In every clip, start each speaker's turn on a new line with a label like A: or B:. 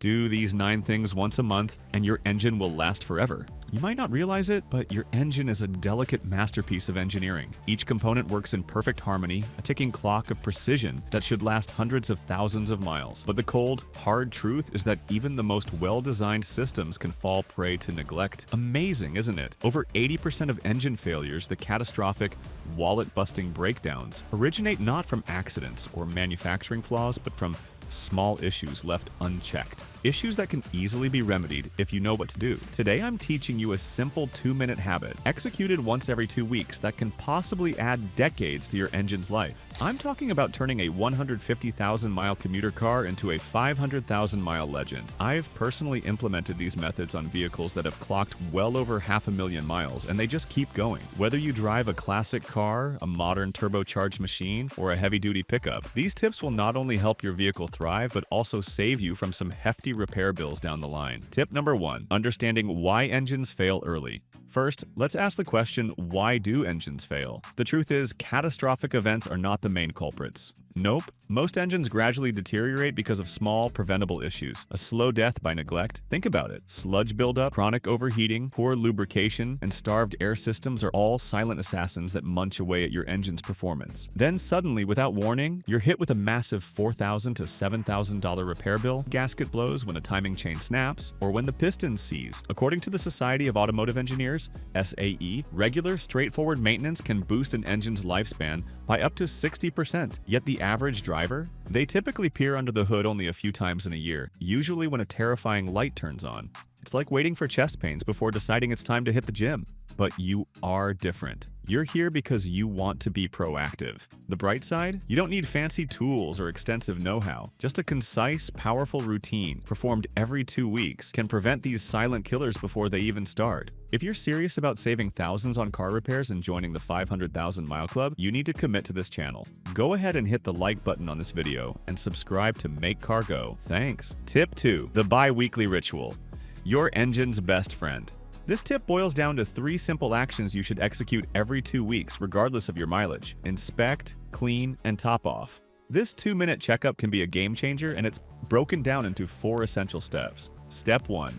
A: Do these 9 things once a month, and your engine will last forever. You might not realize it, but your engine is a delicate masterpiece of engineering. Each component works in perfect harmony, a ticking clock of precision that should last hundreds of thousands of miles. But the cold, hard truth is that even the most well-designed systems can fall prey to neglect. Amazing, isn't it? Over 80% of engine failures, the catastrophic, wallet-busting breakdowns, originate not from accidents or manufacturing flaws, but from small issues left unchecked. Issues that can easily be remedied if you know what to do. Today I'm teaching you a simple 2-minute habit, executed once every 2 weeks, that can possibly add decades to your engine's life. I'm talking about turning a 150,000-mile commuter car into a 500,000-mile legend. I've personally implemented these methods on vehicles that have clocked well over 500,000 miles, and they just keep going. Whether you drive a classic car, a modern turbocharged machine, or a heavy-duty pickup, these tips will not only help your vehicle thrive, but also save you from some hefty repair bills down the line. Tip number 1. Understanding why engines fail early. First, let's ask the question, why do engines fail? The truth is, catastrophic events are not the main culprits. Nope. Most engines gradually deteriorate because of small, preventable issues. A slow death by neglect? Think about it. Sludge buildup, chronic overheating, poor lubrication, and starved air systems are all silent assassins that munch away at your engine's performance. Then suddenly, without warning, you're hit with a massive $4,000 to $7,000 repair bill, gasket blows when a timing chain snaps, or when the piston seize. According to the Society of Automotive Engineers, SAE, regular, straightforward maintenance can boost an engine's lifespan by up to 60%. Yet the average driver? They typically peer under the hood only a few times in a year, usually when a terrifying light turns on. It's like waiting for chest pains before deciding it's time to hit the gym. But you are different. You're here because you want to be proactive. The bright side? You don't need fancy tools or extensive know-how. Just a concise, powerful routine, performed every 2 weeks, can prevent these silent killers before they even start. If you're serious about saving thousands on car repairs and joining the 500,000 Mile Club, you need to commit to this channel. Go ahead and hit the like button on this video and subscribe to Make Car Go. Thanks. Tip 2. The bi-weekly ritual. Your engine's best friend. This tip boils down to 3 simple actions you should execute every 2 weeks, regardless of your mileage. Inspect, clean, and top off. This 2-minute checkup can be a game changer, and it's broken down into 4 essential steps. Step 1.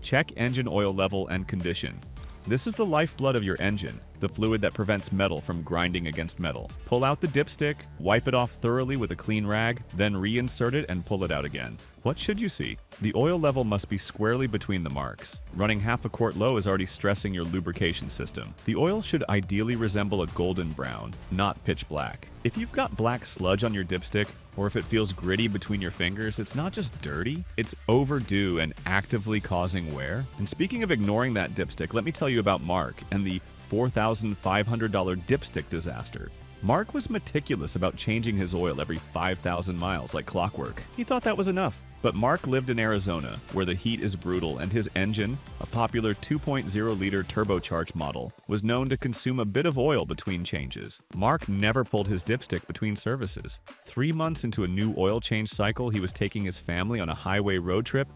A: Check engine oil level and condition. This is the lifeblood of your engine, the fluid that prevents metal from grinding against metal. Pull out the dipstick, wipe it off thoroughly with a clean rag, then reinsert it and pull it out again. What should you see? The oil level must be squarely between the marks. Running half a quart low is already stressing your lubrication system. The oil should ideally resemble a golden brown, not pitch black. If you've got black sludge on your dipstick, or if it feels gritty between your fingers, it's not just dirty, it's overdue and actively causing wear. And speaking of ignoring that dipstick, let me tell you about Mark and the $4,500 dipstick disaster. Mark was meticulous about changing his oil every 5,000 miles like clockwork. He thought that was enough. But Mark lived in Arizona, where the heat is brutal, and his engine, a popular 2.0-liter turbocharged model, was known to consume a bit of oil between changes. Mark never pulled his dipstick between services. 3 months into a new oil change cycle, he was taking his family on a highway road trip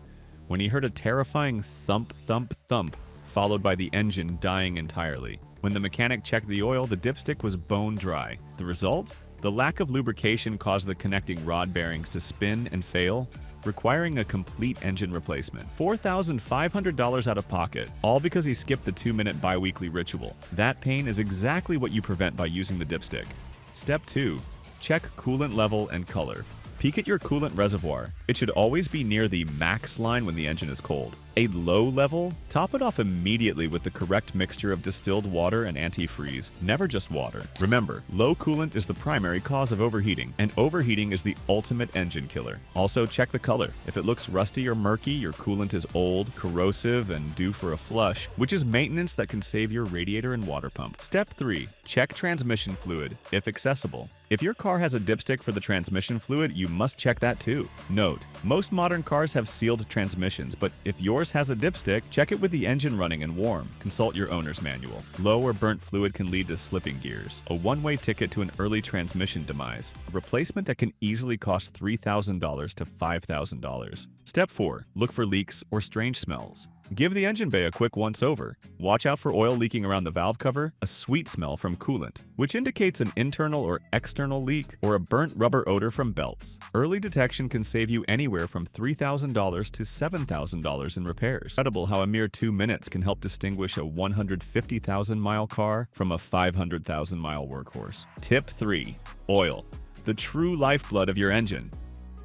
A: when he heard a terrifying thump, thump, thump, followed by the engine dying entirely. When the mechanic checked the oil, the dipstick was bone dry. The result? The lack of lubrication caused the connecting rod bearings to spin and fail, requiring a complete engine replacement. $4,500 out of pocket, all because he skipped the 2-minute bi-weekly ritual. That pain is exactly what you prevent by using the dipstick. Step 2. Check coolant level and color. Peek at your coolant reservoir. It should always be near the max line when the engine is cold. A low level? Top it off immediately with the correct mixture of distilled water and antifreeze, never just water. Remember, low coolant is the primary cause of overheating, and overheating is the ultimate engine killer. Also, check the color. If it looks rusty or murky, your coolant is old, corrosive, and due for a flush, which is maintenance that can save your radiator and water pump. Step 3. Check transmission fluid, if accessible. If your car has a dipstick for the transmission fluid, you must check that too. Note, most modern cars have sealed transmissions, but if yours has a dipstick, check it with the engine running and warm. Consult your owner's manual. Low or burnt fluid can lead to slipping gears, a one-way ticket to an early transmission demise, a replacement that can easily cost $3,000 to $5,000. Step 4. Look for leaks or strange smells. Give the engine bay a quick once-over. Watch out for oil leaking around the valve cover, a sweet smell from coolant, which indicates an internal or external leak, or a burnt rubber odor from belts. Early detection can save you anywhere from $3,000 to $7,000 in repairs. Incredible how a mere 2 minutes can help distinguish a 150,000-mile car from a 500,000-mile workhorse. Tip 3. Oil, the true lifeblood of your engine.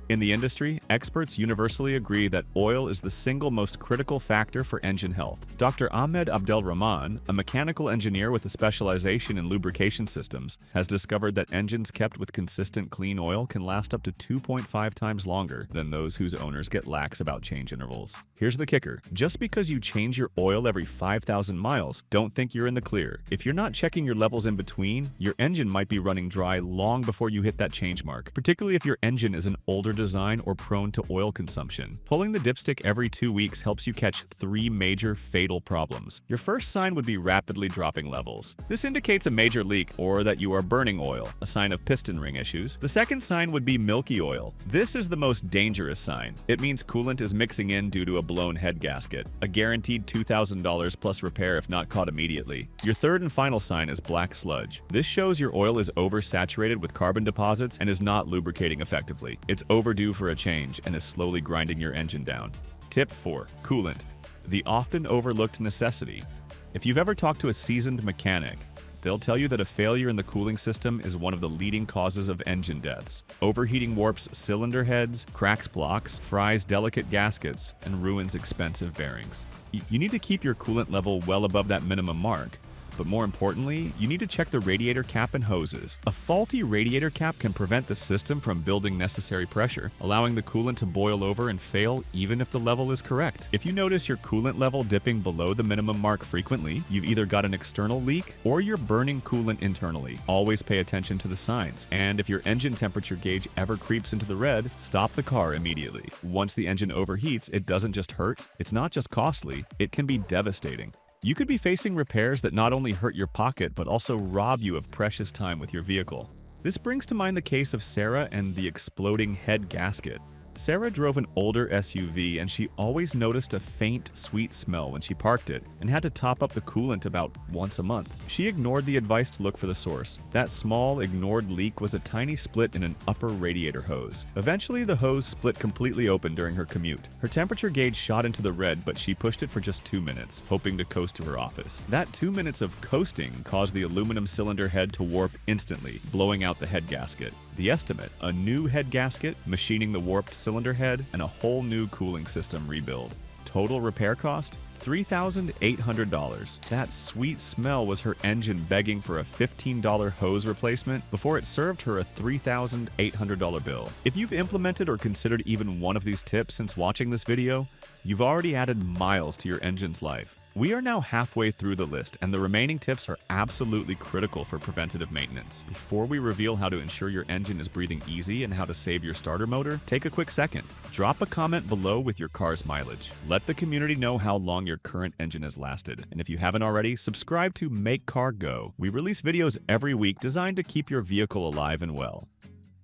A: In the industry, experts universally agree that oil is the single most critical factor for engine health. Dr. Ahmed Abdelrahman, a mechanical engineer with a specialization in lubrication systems, has discovered that engines kept with consistent clean oil can last up to 2.5 times longer than those whose owners get lax about change intervals. Here's the kicker. Just because you change your oil every 5,000 miles, don't think you're in the clear. If you're not checking your levels in between, your engine might be running dry long before you hit that change mark, particularly if your engine is an older design or prone to oil consumption. Pulling the dipstick every 2 weeks helps you catch 3 major fatal problems. Your first sign would be rapidly dropping levels. This indicates a major leak or that you are burning oil, a sign of piston ring issues. The second sign would be milky oil. This is the most dangerous sign. It means coolant is mixing in due to a blown head gasket, a guaranteed $2,000 plus repair if not caught immediately. Your third and final sign is black sludge. This shows your oil is oversaturated with carbon deposits and is not lubricating effectively. It's overdue for a change and is slowly grinding your engine down. Tip 4. Coolant, the often overlooked necessity. If you've ever talked to a seasoned mechanic, they'll tell you that a failure in the cooling system is one of the leading causes of engine deaths. Overheating warps cylinder heads, cracks blocks, fries delicate gaskets, and ruins expensive bearings. You need to keep your coolant level well above that minimum mark. But more importantly, you need to check the radiator cap and hoses. A faulty radiator cap can prevent the system from building necessary pressure, allowing the coolant to boil over and fail even if the level is correct. If you notice your coolant level dipping below the minimum mark frequently, you've either got an external leak or you're burning coolant internally. Always pay attention to the signs. And if your engine temperature gauge ever creeps into the red, stop the car immediately. Once the engine overheats, it doesn't just hurt, it's not just costly, it can be devastating. You could be facing repairs that not only hurt your pocket but also rob you of precious time with your vehicle. This brings to mind the case of Sarah and the exploding head gasket. Sarah drove an older SUV and she always noticed a faint, sweet smell when she parked it and had to top up the coolant about once a month. She ignored the advice to look for the source. That small, ignored leak was a tiny split in an upper radiator hose. Eventually, the hose split completely open during her commute. Her temperature gauge shot into the red, but she pushed it for just 2 minutes, hoping to coast to her office. That 2 minutes of coasting caused the aluminum cylinder head to warp instantly, blowing out the head gasket. The estimate: a new head gasket, machining the warped cylinder head, and a whole new cooling system rebuild. Total repair cost: $3,800. That sweet smell was her engine begging for a $15 hose replacement before it served her a $3,800 bill. If you've implemented or considered even one of these tips since watching this video, you've already added miles to your engine's life. We are now halfway through the list, and the remaining tips are absolutely critical for preventative maintenance. Before we reveal how to ensure your engine is breathing easy and how to save your starter motor, take a quick second. Drop a comment below with your car's mileage. Let the community know how long your current engine has lasted. And if you haven't already, subscribe to Make Car Go. We release videos every week designed to keep your vehicle alive and well.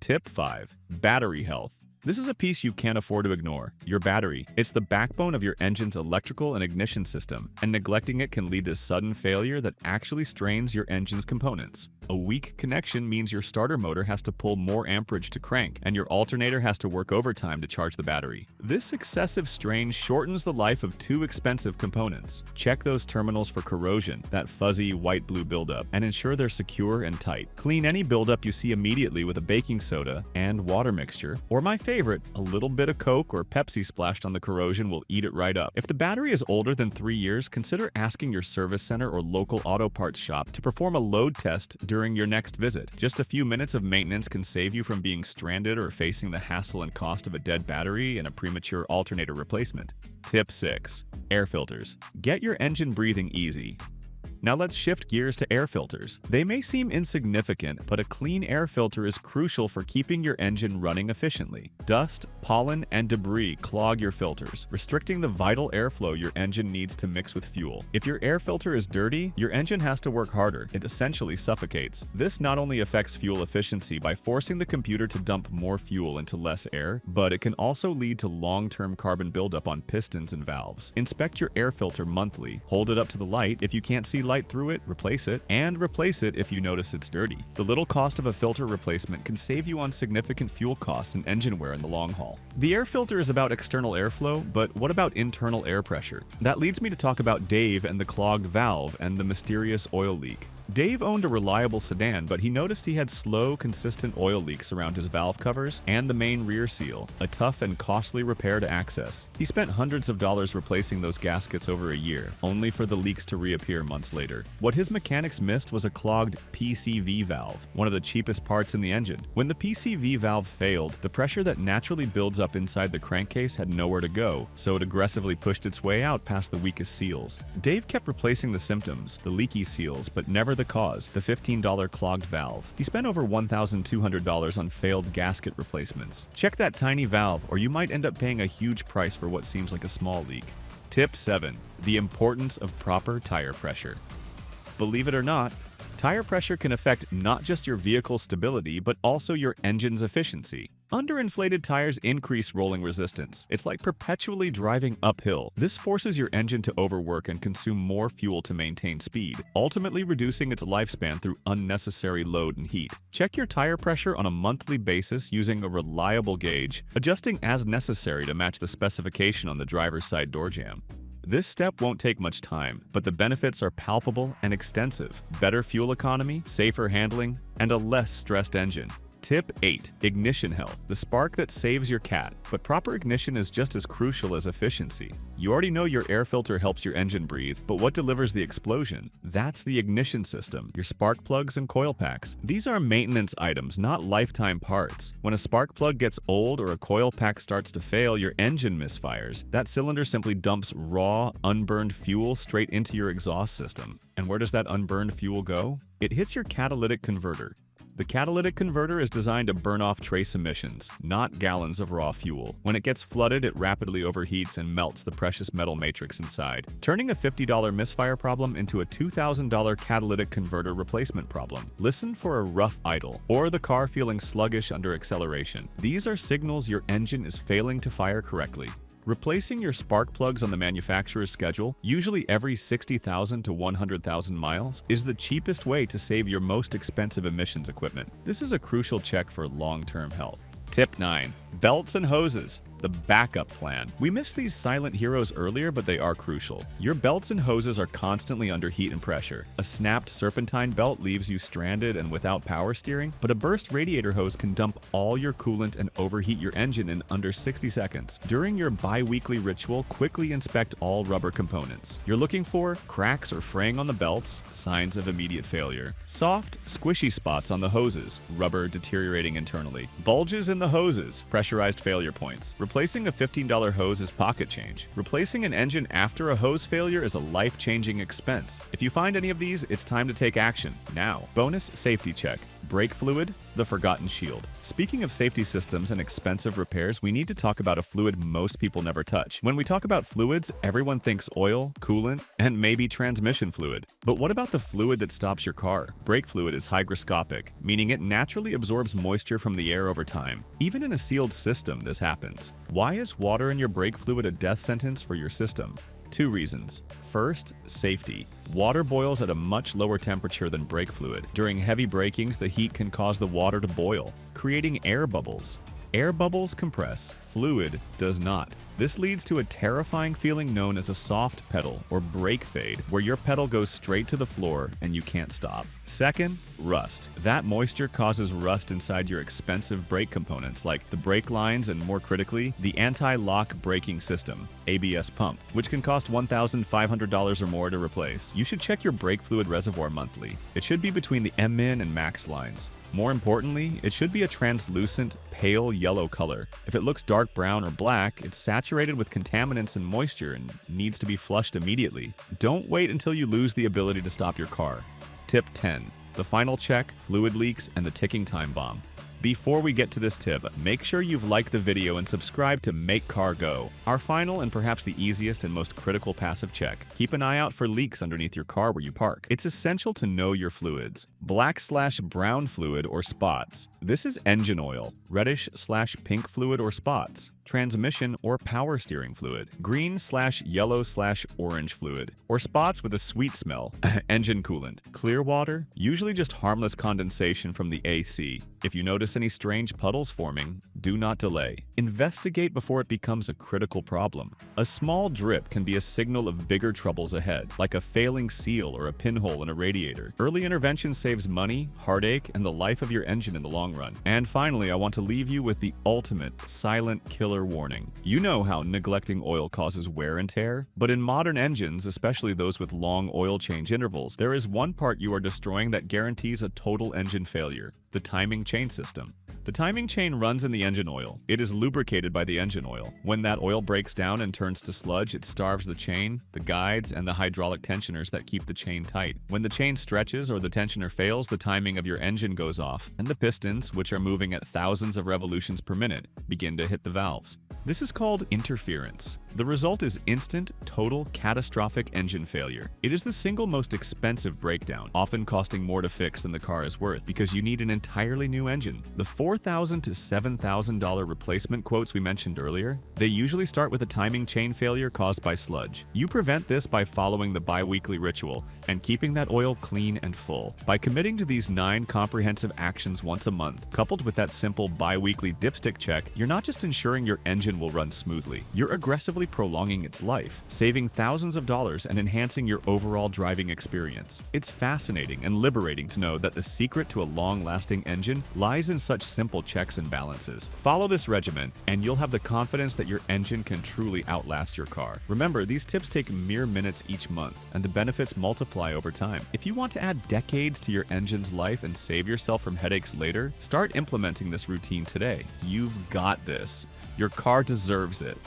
A: Tip 5. Battery health. This is a piece you can't afford to ignore. Your battery. It's the backbone of your engine's electrical and ignition system, and neglecting it can lead to sudden failure that actually strains your engine's components. A weak connection means your starter motor has to pull more amperage to crank, and your alternator has to work overtime to charge the battery. This excessive strain shortens the life of 2 expensive components. Check those terminals for corrosion, that fuzzy white-blue buildup, and ensure they're secure and tight. Clean any buildup you see immediately with a baking soda and water mixture, or my favorite, a little bit of Coke or Pepsi splashed on the corrosion will eat it right up. If the battery is older than 3 years, consider asking your service center or local auto parts shop to perform a load test during your next visit. Just a few minutes of maintenance can save you from being stranded or facing the hassle and cost of a dead battery and a premature alternator replacement. Tip 6. Air filters. Get your engine breathing easy. Now let's shift gears to air filters. They may seem insignificant, but a clean air filter is crucial for keeping your engine running efficiently. Dust, pollen, and debris clog your filters, restricting the vital airflow your engine needs to mix with fuel. If your air filter is dirty, your engine has to work harder. It essentially suffocates. This not only affects fuel efficiency by forcing the computer to dump more fuel into less air, but it can also lead to long-term carbon buildup on pistons and valves. Inspect your air filter monthly. Hold it up to the light. If you can't see light through it, replace it, and replace it if you notice it's dirty. The little cost of a filter replacement can save you on significant fuel costs and engine wear in the long haul. The air filter is about external airflow, but what about internal air pressure? That leads me to talk about Dave and the clogged valve and the mysterious oil leak. Dave owned a reliable sedan, but he noticed he had slow, consistent oil leaks around his valve covers and the main rear seal, a tough and costly repair to access. He spent hundreds of dollars replacing those gaskets over a year, only for the leaks to reappear months later. What his mechanics missed was a clogged PCV valve, one of the cheapest parts in the engine. When the PCV valve failed, the pressure that naturally builds up inside the crankcase had nowhere to go, so it aggressively pushed its way out past the weakest seals. Dave kept replacing the symptoms, the leaky seals, but never the cause, the $15 clogged valve. He spent over $1,200 on failed gasket replacements. Check that tiny valve, or you might end up paying a huge price for what seems like a small leak. Tip 7. The importance of proper tire pressure. Believe it or not, tire pressure can affect not just your vehicle's stability, but also your engine's efficiency. Underinflated tires increase rolling resistance. It's like perpetually driving uphill. This forces your engine to overwork and consume more fuel to maintain speed, ultimately reducing its lifespan through unnecessary load and heat. Check your tire pressure on a monthly basis using a reliable gauge, adjusting as necessary to match the specification on the driver's side door jamb. This step won't take much time, but the benefits are palpable and extensive. Better fuel economy, safer handling, and a less stressed engine. Tip 8. Ignition health, the spark that saves your cat. But proper ignition is just as crucial as efficiency. You already know your air filter helps your engine breathe, but what delivers the explosion? That's the ignition system, your spark plugs and coil packs. These are maintenance items, not lifetime parts. When a spark plug gets old or a coil pack starts to fail, your engine misfires. That cylinder simply dumps raw, unburned fuel straight into your exhaust system. And where does that unburned fuel go? It hits your catalytic converter. The catalytic converter is designed to burn off trace emissions, not gallons of raw fuel. When it gets flooded, it rapidly overheats and melts the precious metal matrix inside, turning a $50 misfire problem into a $2,000 catalytic converter replacement problem. Listen for a rough idle, or the car feeling sluggish under acceleration. These are signals your engine is failing to fire correctly. Replacing your spark plugs on the manufacturer's schedule, usually every 60,000 to 100,000 miles, is the cheapest way to save your most expensive emissions equipment. This is a crucial check for long-term health. Tip 9. Belts and hoses, the backup plan. We missed these silent heroes earlier, but they are crucial. Your belts and hoses are constantly under heat and pressure. A snapped serpentine belt leaves you stranded and without power steering, but a burst radiator hose can dump all your coolant and overheat your engine in under 60 seconds. During your bi-weekly ritual, quickly inspect all rubber components. You're looking for cracks or fraying on the belts, signs of immediate failure. Soft, squishy spots on the hoses, rubber deteriorating internally. Bulges in the hoses, pressurized failure points. Replacing a $15 hose is pocket change. Replacing an engine after a hose failure is a life-changing expense. If you find any of these, it's time to take action now. Bonus safety check. Brake fluid, the forgotten shield. Speaking of safety systems and expensive repairs, we need to talk about a fluid most people never touch. When we talk about fluids, everyone thinks oil, coolant, and maybe transmission fluid. But what about the fluid that stops your car? Brake fluid is hygroscopic, meaning it naturally absorbs moisture from the air over time. Even in a sealed system, this happens. Why is water in your brake fluid a death sentence for your system? 2 reasons. First, safety. Water boils at a much lower temperature than brake fluid. During heavy brakings, the heat can cause the water to boil, creating air bubbles. Air bubbles compress, fluid does not. This leads to a terrifying feeling known as a soft pedal or brake fade, where your pedal goes straight to the floor and you can't stop. Second, rust. That moisture causes rust inside your expensive brake components like the brake lines and, more critically, the anti-lock braking system, ABS pump, which can cost $1,500 or more to replace. You should check your brake fluid reservoir monthly. It should be between the min and max lines. More importantly, it should be a translucent, pale yellow color. If it looks dark brown or black, it's saturated with contaminants and moisture and needs to be flushed immediately. Don't wait until you lose the ability to stop your car. Tip 10. The final check, fluid leaks, and the ticking time bomb. Before we get to this tip, make sure you've liked the video and subscribed to Make Car Go, our final and perhaps the easiest and most critical passive check. Keep an eye out for leaks underneath your car where you park. It's essential to know your fluids. Black/brown fluid or spots. This is engine oil. Reddish/pink fluid or spots. Transmission or power steering fluid. Green/yellow/orange fluid, or spots with a sweet smell, engine coolant. Clear water, usually just harmless condensation from the AC. If you notice any strange puddles forming, do not delay. Investigate before it becomes a critical problem. A small drip can be a signal of bigger troubles ahead, like a failing seal or a pinhole in a radiator. Early intervention saves money, heartache, and the life of your engine in the long run. And finally, I want to leave you with the ultimate silent killer warning. You know how neglecting oil causes wear and tear, but in modern engines, especially those with long oil change intervals, there is one part you are destroying that guarantees a total engine failure: the timing chain system. The timing chain runs in the engine oil. It is lubricated by the engine oil. When that oil breaks down and turns to sludge, it starves the chain, the guides, and the hydraulic tensioners that keep the chain tight. When the chain stretches or the tensioner fails, the timing of your engine goes off, and the pistons, which are moving at thousands of revolutions per minute, begin to hit the valves. This is called interference. The result is instant, total, catastrophic engine failure. It is the single most expensive breakdown, often costing more to fix than the car is worth, because you need an entirely new engine. The $4,000 to $7,000 replacement quotes we mentioned earlier, they usually start with a timing chain failure caused by sludge. You prevent this by following the bi-weekly ritual and keeping that oil clean and full. By committing to these 9 comprehensive actions once a month, coupled with that simple bi-weekly dipstick check, you're not just ensuring your engine will run smoothly, you're aggressively prolonging its life, saving thousands of dollars and enhancing your overall driving experience. It's fascinating and liberating to know that the secret to a long-lasting engine lies in such simple checks and balances. Follow this regimen, and you'll have the confidence that your engine can truly outlast your car. Remember, these tips take mere minutes each month, and the benefits multiply over time. If you want to add decades to your engine's life and save yourself from headaches later, start implementing this routine today. You've got this. Your car deserves it.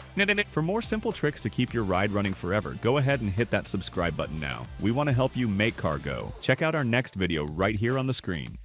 A: For more simple tricks to keep your ride running forever, go ahead and hit that subscribe button now. We want to help you make car go. Check out our next video right here on the screen.